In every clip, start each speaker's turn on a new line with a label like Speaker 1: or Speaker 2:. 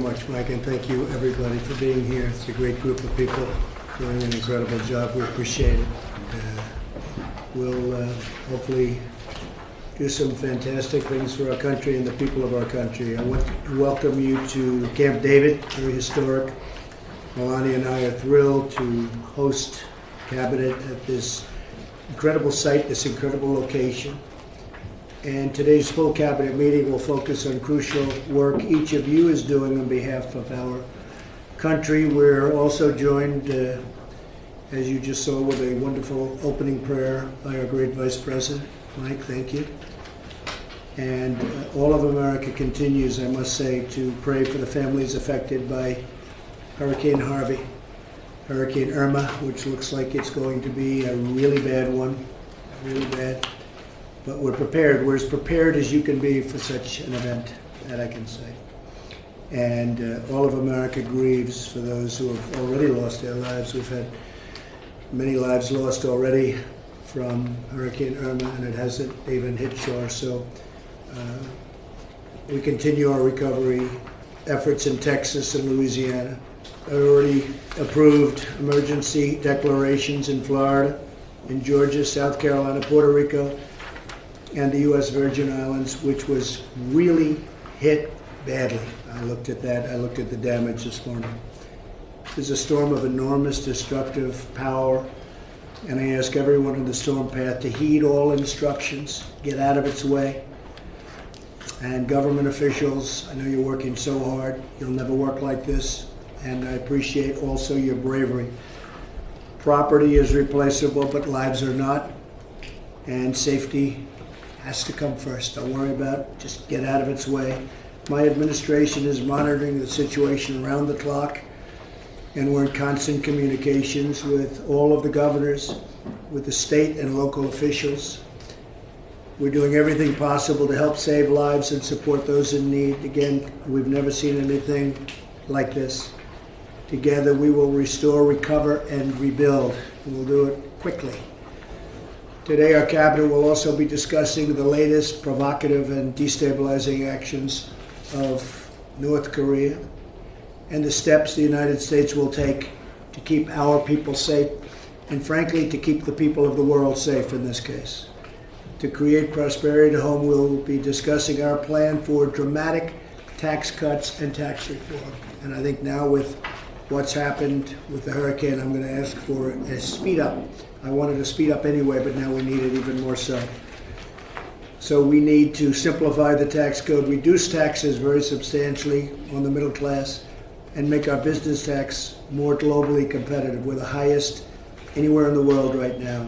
Speaker 1: much, Mike, and thank you, everybody, for being here. It's a great group of people doing an incredible job. We appreciate it. We'll hopefully do some fantastic things for our country and the people of our country. I want to welcome you to Camp David, very historic. Melania and I are thrilled to host Cabinet at this incredible site, this incredible location. And today's full Cabinet meeting will focus on crucial work each of you is doing on behalf of our country. We're also joined, as you just saw, with a wonderful opening prayer by our great Vice President. Mike, thank you. And all of America continues, I must say, to pray for the families affected by Hurricane Harvey, Hurricane Irma, which looks like it's going to be a really bad one, really bad. But we're prepared. We're as prepared as you can be for such an event, that I can say. And all of America grieves for those who have already lost their lives. We've had many lives lost already from Hurricane Irma, and it hasn't even hit shore. So we continue our recovery efforts in Texas and Louisiana. Already approved emergency declarations in Florida, in Georgia, South Carolina, Puerto Rico, and the U.S. Virgin Islands, which was really hit badly. I looked at that. I looked at the damage this morning. This is a storm of enormous destructive power, and I ask everyone in the storm path to heed all instructions, get out of its way. And government officials, I know you're working so hard. You'll never work like this, and I appreciate also your bravery. Property is replaceable, but lives are not, and safety has to come first. Don't worry about it. Just get out of its way. My administration is monitoring the situation around the clock, and we're in constant communications with all of the governors, with the state and local officials. We're doing everything possible to help save lives and support those in need. Again, we've never seen anything like this. Together we will restore, recover, and rebuild. And we'll do it quickly. Today, our Cabinet will also be discussing the latest provocative and destabilizing actions of North Korea and the steps the United States will take to keep our people safe and, frankly, to keep the people of the world safe in this case. To create prosperity at home, we'll be discussing our plan for dramatic tax cuts and tax reform. And I think now with what's happened with the hurricane, I'm going to ask for a speed up. I wanted to speed up anyway, but now we need it even more so. So we need to simplify the tax code, reduce taxes very substantially on the middle class, and make our business tax more globally competitive. We're the highest anywhere in the world right now.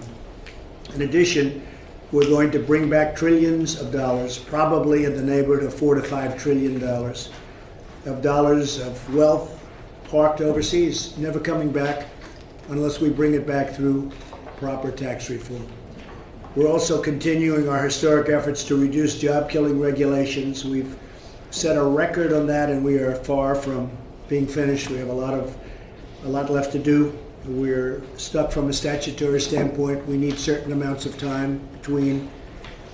Speaker 1: In addition, we're going to bring back trillions of dollars, probably in the neighborhood of $4 to $5 trillion of dollars of wealth parked overseas, never coming back unless we bring it back through proper tax reform. We're also continuing our historic efforts to reduce job-killing regulations. We've set a record on that, and we are far from being finished. We have a lot left to do. We're stuck from a statutory standpoint. We need certain amounts of time between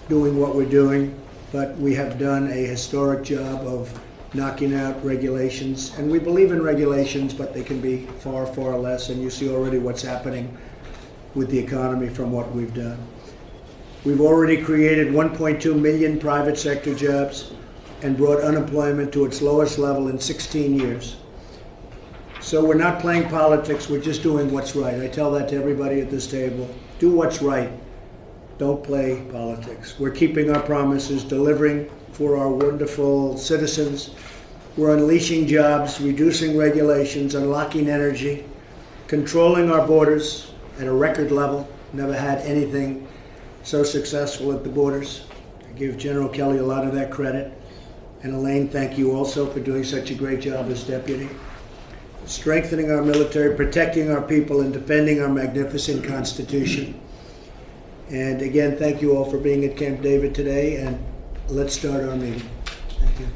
Speaker 1: doing what we're doing, but we have done a historic job of knocking out regulations. And we believe in regulations, but they can be far, far less. And you see already what's happening with the economy from what we've done. We've already created 1.2 million private sector jobs and brought unemployment to its lowest level in 16 years. So we're not playing politics, we're just doing what's right. I tell that to everybody at this table. Do what's right. Don't play politics. We're keeping our promises, delivering for our wonderful citizens. We're unleashing jobs, reducing regulations, unlocking energy, controlling our borders at a record level. Never had anything so successful at the borders. I give General Kelly a lot of that credit. And Elaine, thank you also for doing such a great job as deputy. Strengthening our military, protecting our people, and defending our magnificent Constitution. And again, thank you all for being at Camp David today, and let's start our meeting. Thank you.